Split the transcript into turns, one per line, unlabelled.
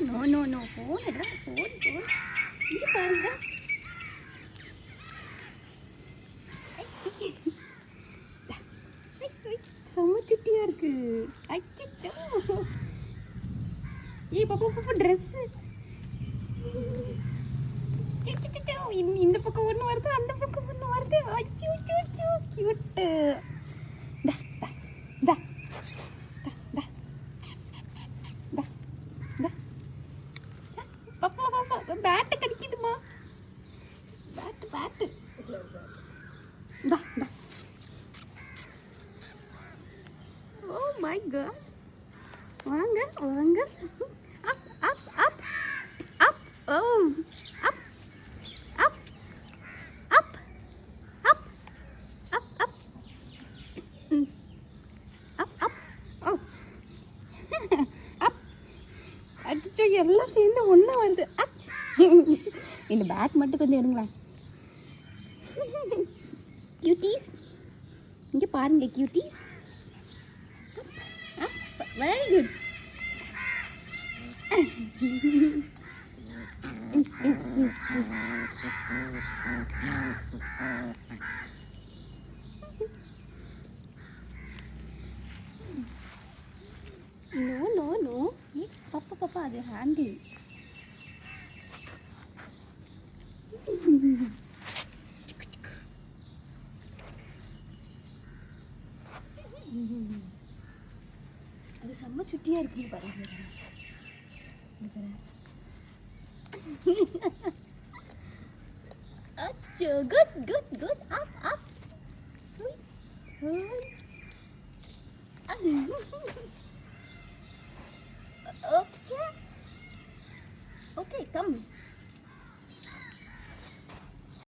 No no no phone எடுடா phone இங்கே பாருங்க. செம்ம சுட்டியா இருக்கு. அச்சோ ஏய் பாப்பா பாப்பா ட்ரெஸ்ஸு இந்த பக்கம் ஒன்று வருது அந்த பக்கம் ஒன்று வருது. அச்சோ அச்சோ கியூட்டு. பாப்பா பாப்பா பேட்டு கடிக்குதுமா. Bad bad oh my god. வாங்க வாங்க. அப் அப் அப் அப் ஓ அப் அப் அப் அப் அப் அப் அப் அப் ஓ அப். அச்சோ எல்லாம் சேர்ந்து ஒன்றா வருது. அப் இந்த பேட் மட்டும் கொஞ்சம் எடுங்களேன். கியூட்டீஸ் இங்கே பாருங்க cuties. Very good. No no no பாப்பா பாப்பா அது ஹேண்டில். அது செம்ம சுட்டியா இருக்கு பாருங்க. அச்சோ good good good up up. Okay okay come.